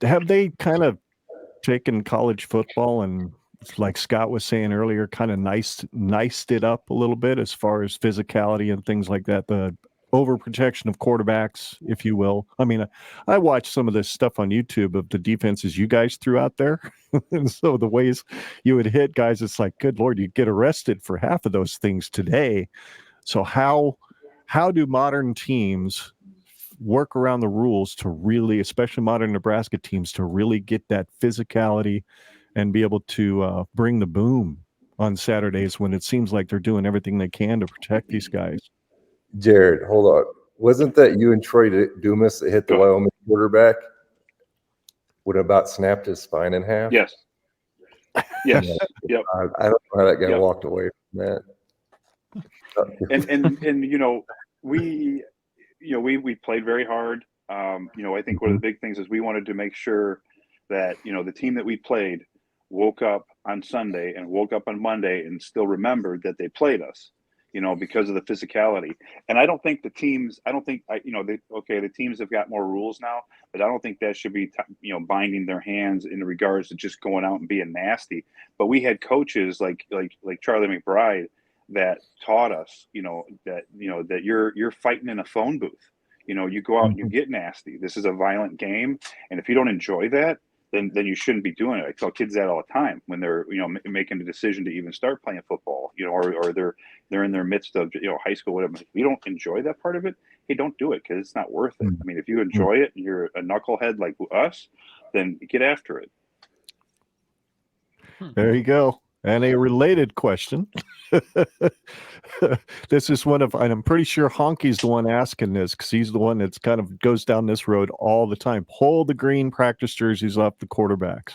have they kind of taken college football and, like Scott was saying earlier, kind of niced it up a little bit as far as physicality and things like that, the overprotection of quarterbacks, if you will? I mean, I watched some of this stuff on YouTube of the defenses you guys threw out there. And so the ways you would hit guys, it's like, good Lord, you get arrested for half of those things today. So how do modern teams work around the rules to really, especially modern Nebraska teams, to really get that physicality and be able to bring the boom on Saturdays when it seems like they're doing everything they can to protect these guys? Jared, hold on. Wasn't that you and Troy Dumas that hit the Wyoming quarterback? Would about snapped his spine in half? Yes. Yes. Yep. I don't know how that guy walked away from that. And we played very hard. I think one of the big things is we wanted to make sure that, the team that we played woke up on Sunday and woke up on Monday and still remembered that they played us, because of the physicality. And I don't think the teams, the teams have got more rules now, but I don't think that should be, binding their hands in regards to just going out and being nasty. But we had coaches like Charlie McBride that taught us, that you're fighting in a phone booth. You go out and you get nasty. This is a violent game. And if you don't enjoy that, then you shouldn't be doing it. I tell kids that all the time when they're, making the decision to even start playing football, or they're in their midst of, high school, whatever. If you don't enjoy that part of it, hey, don't do it, because it's not worth it. I mean, if you enjoy it and you're a knucklehead like us, then get after it. There you go. And a related question. This is one of, and I'm pretty sure Honky's the one asking this, because he's the one that's kind of goes down this road all the time. Pull the green practice jerseys off the quarterbacks.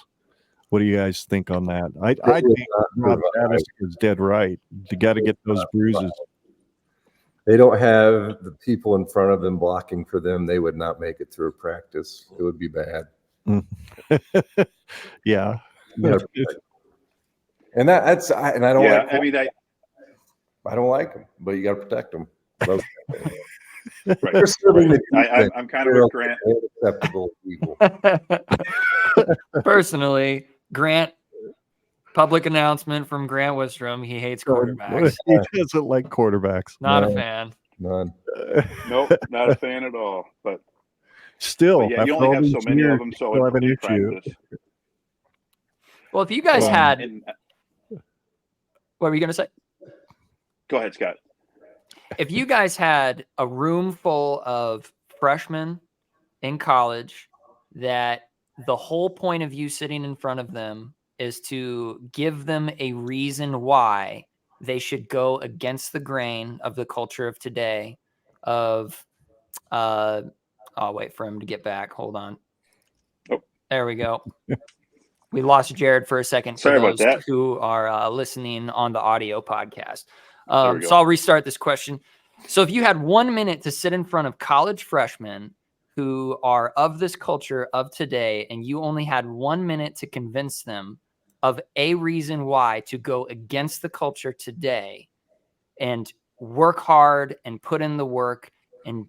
What do you guys think on that? I think Rob Travis is dead right. You got to get those bruises. They don't have the people in front of them blocking for them. They would not make it through practice. It would be bad. Yeah. And that's I don't yeah, like. I mean, I don't like them, but you got to protect them. Right. I'm kind of with Grant. Acceptable people. Personally, Grant. Public announcement from Grant Wistrom: he hates quarterbacks. He doesn't like quarterbacks. Not a fan. None. Nope, not a fan at all. But still, yeah, you only have so many of them. So in practice. Well, if you guys had, what were you going to say? Go ahead, Scott. If you guys had a room full of freshmen in college that the whole point of you sitting in front of them is to give them a reason why they should go against the grain of the culture of today of, I'll wait for him to get back. Hold on. Oh. There we go. We lost Jared for a second. Sorry about that. Who are listening on the audio podcast. So I'll restart this question. So if you had 1 minute to sit in front of college freshmen who are of this culture of today, and you only had 1 minute to convince them of a reason why to go against the culture today and work hard and put in the work and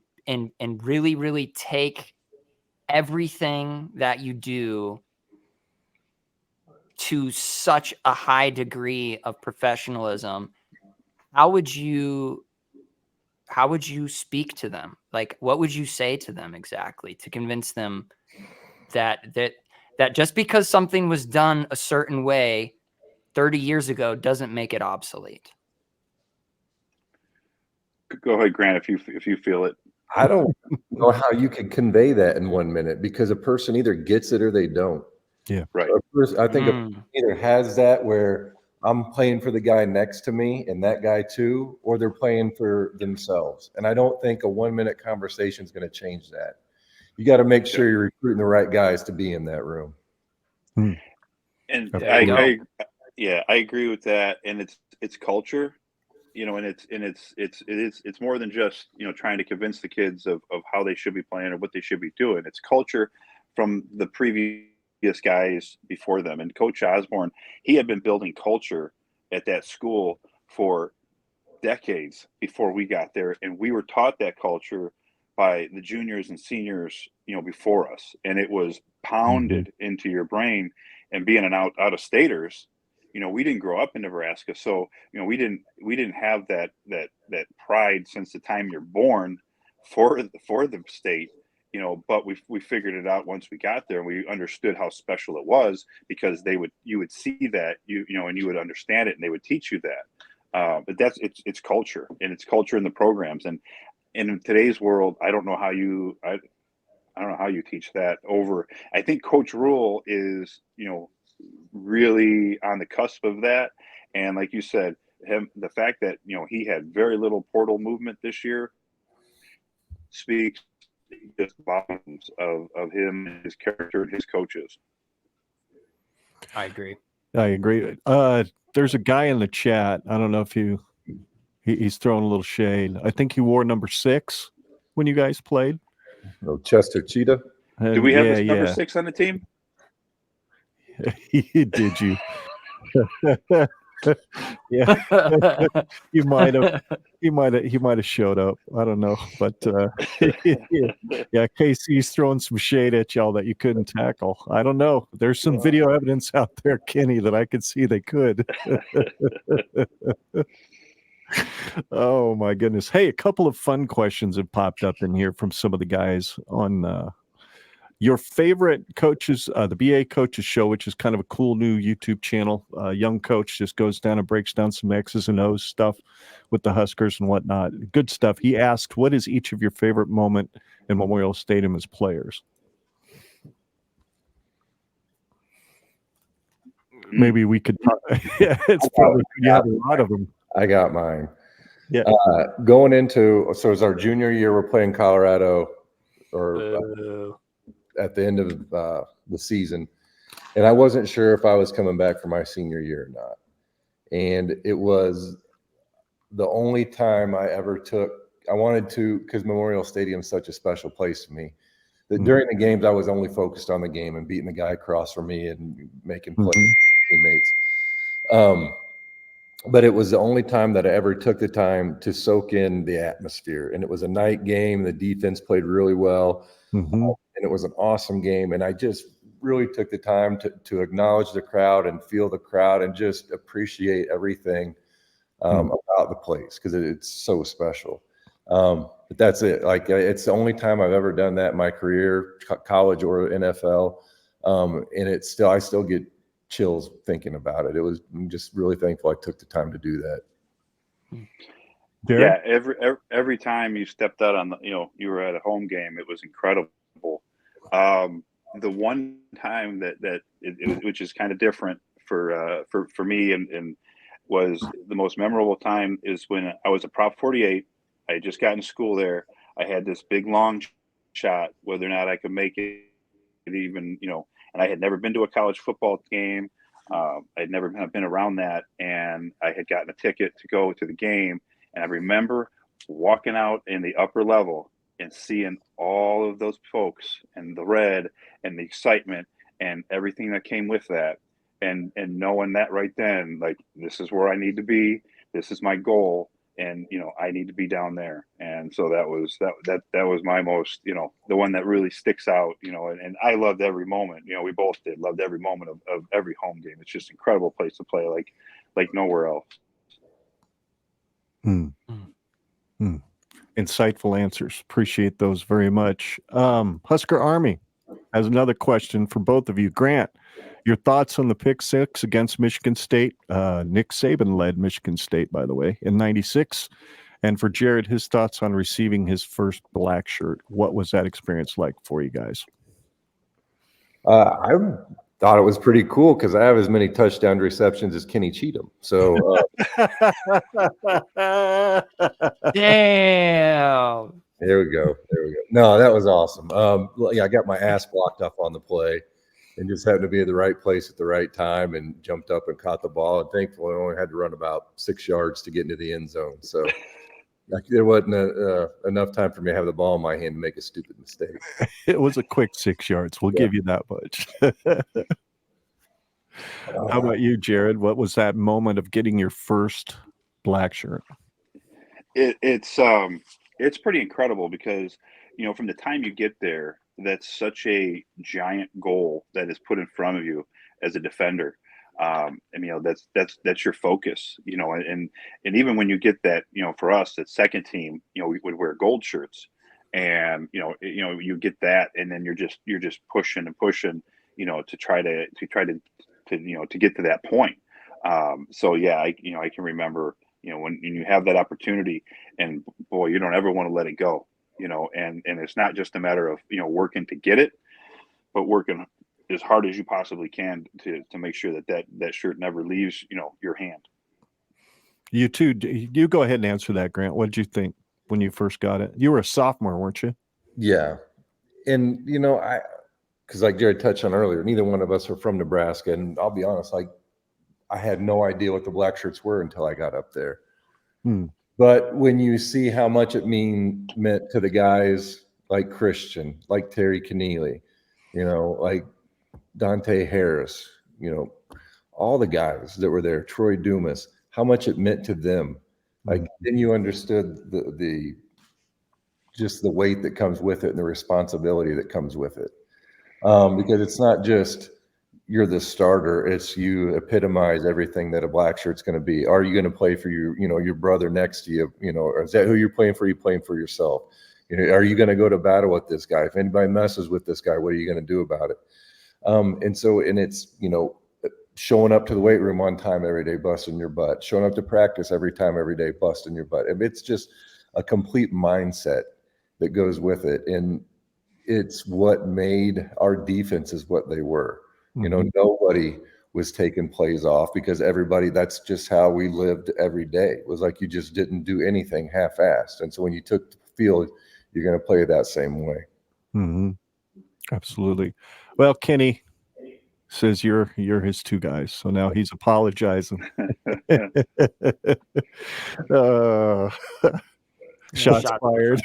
really, really take everything that you do to such a high degree of professionalism, how would you speak to them? Like, what would you say to them exactly to convince them that just because something was done a certain way 30 years ago doesn't make it obsolete? Go ahead, Grant, if you feel it. I don't know how you can convey that in 1 minute, because a person either gets it or they don't. Yeah, right. I think a person either has that where I'm playing for the guy next to me and that guy too, or they're playing for themselves. And I don't think a 1 minute conversation is going to change that. You got to make sure you're recruiting the right guys to be in that room. And I agree with that. And it's culture, and it's more than just, trying to convince the kids of how they should be playing or what they should be doing. It's culture from the previous guys before them. And Coach Osborne, he had been building culture at that school for decades before we got there. And we were taught that culture by the juniors and seniors, before us, and it was pounded into your brain. And being an out of staters, we didn't grow up in Nebraska, so we didn't have that pride since the time you're born for the state. But we figured it out once we got there, and we understood how special it was, because you would see that and you would understand it, and they would teach you that. But it's culture, and it's culture in the programs. And in today's world, I don't know how you teach that over. I think Coach Rule is really on the cusp of that, and like you said, the fact that he had very little portal movement this year speaks just volumes of him and his character and his coaches. I agree. There's a guy in the chat. I don't know if he's throwing a little shade. I think he wore number 6 when you guys played. Oh, Chester Cheetah. Do we have this number 6 on the team? Did you? Yeah. He might have showed up. I don't know, but yeah, Casey's throwing some shade at y'all that you couldn't tackle. I don't know. There's some video evidence out there, Kenny, that I could see they could. Oh my goodness. Hey, a couple of fun questions have popped up in here from some of the guys on your favorite coaches, the BA Coaches Show, which is kind of a cool new YouTube channel. Young coach just goes down and breaks down some X's and O's stuff with the Huskers and whatnot. Good stuff. He asked, what is each of your favorite moment in Memorial Stadium as players? Maybe we could talk. Yeah, it's probably you have a lot of them. I got mine. Yeah. Going into, so it's our junior year, we're playing Colorado, or at the end of the season, and I wasn't sure if I was coming back for my senior year or not. And it was the only time I ever took, I wanted to, because Memorial Stadium is such a special place to me, that during the games I was only focused on the game and beating the guy across from me and making plays with teammates. But it was the only time that I ever took the time to soak in the atmosphere. And it was a night game. The defense played really well. And it was an awesome game. And I just really took the time to acknowledge the crowd and feel the crowd and just appreciate everything about the place, because it's so special. But that's it. Like, it's the only time I've ever done that in my career, college or NFL. And I still get chills thinking about it. I'm just really thankful I took the time to do that. Jared? Yeah, every time you stepped out on you were at a home game, it was incredible. The one time that which is kind of different for me and was the most memorable time, is when I was a Prop 48. I had just gotten to school there. I had this big long shot, whether or not I could make it even, and I had never been to a college football game. I'd never been around that, and I had gotten a ticket to go to the game. And I remember walking out in the upper level and seeing all of those folks and the red and the excitement and everything that came with that, and knowing that right then, like, this is where I need to be. This is my goal. And, I need to be down there. And so that was my most, the one that really sticks out, and I loved every moment, we both loved every moment of every home game. It's just an incredible place to play, like nowhere else. Insightful answers. Appreciate those very much. Husker Army has another question for both of you. Grant, your thoughts on the pick 6 against Michigan State? Nick Saban led Michigan State, by the way, in '96. And for Jared, his thoughts on receiving his first black shirt. What was that experience like for you guys? I thought it was pretty cool because I have as many touchdown receptions as Kenny Cheatham. So, damn. There we go. No, that was awesome. Yeah, I got my ass blocked up on the play and just happened to be at the right place at the right time and jumped up and caught the ball. And thankfully, I only had to run about 6 yards to get into the end zone. So there wasn't enough time for me to have the ball in my hand to make a stupid mistake. It was a quick 6 yards. We'll give you that much. How about you, Jared? What was that moment of getting your first black shirt? It's pretty incredible because, from the time you get there, that's such a giant goal that is put in front of you as a defender. And that's your focus, and even when you get that, for us, that second team, we would wear gold shirts, and you get that, and then you're just pushing and pushing, to try to get to that point. So yeah, I can remember, when you have that opportunity, and boy, you don't ever want to let it go, and it's not just a matter of, working to get it, but working as hard as you possibly can to make sure that shirt never leaves, your hand. You too. You go ahead and answer that, Grant. What did you think when you first got it? You were a sophomore, weren't you? Yeah. And, because like Jared touched on earlier, neither one of us are from Nebraska. And I'll be honest, I had no idea what the Blackshirts were until I got up there. But when you see how much it meant to the guys like Christian, like Terry Keneally, like Dante Harris, all the guys that were there, Troy Dumas, how much it meant to them. Like, then you understood the just the weight that comes with it and the responsibility that comes with it. Because it's not just you're the starter, it's you epitomize everything that a black shirt's going to be. Are you going to play for your brother next to you? Or is that who you're playing for? Are you playing for yourself? Are you going to go to battle with this guy? If anybody messes with this guy, what are you going to do about it? And it's, showing up to the weight room on time every day, busting your butt, showing up to practice every day, busting your butt. And it's just a complete mindset that goes with it. And it's what made our defenses what they were. Nobody was taking plays off because that's just how we lived every day. It was like you just didn't do anything half-assed. And so when you took the field, you're going to play that same way. Mm-hmm. Absolutely. Well, Kenny says you're his two guys, so now he's apologizing. Shots fired.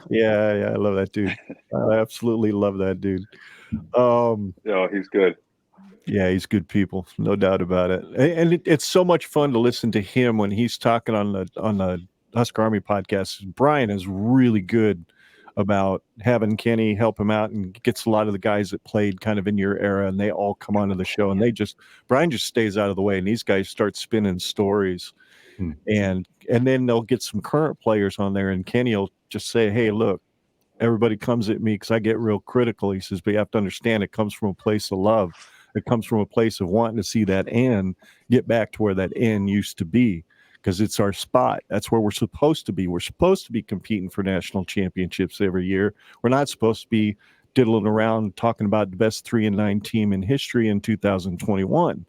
Yeah, I love that dude. I absolutely love that dude. He's good. Yeah, he's good people, no doubt about it. And it's so much fun to listen to him when he's talking on the Husker Army podcast. Brian is really good about having Kenny help him out, and gets a lot of the guys that played kind of in your era, and they all come onto the show, and Brian just stays out of the way, and these guys start spinning stories. And then they'll get some current players on there, and Kenny will just say, hey, look, everybody comes at me because I get real critical. He says, but you have to understand it comes from a place of love. It comes from a place of wanting to see that end get back to where that end used to be, because it's our spot. That's where we're supposed to be. We're supposed to be competing for national championships every year. We're not supposed to be diddling around talking about the best 3-9 team in history in 2021.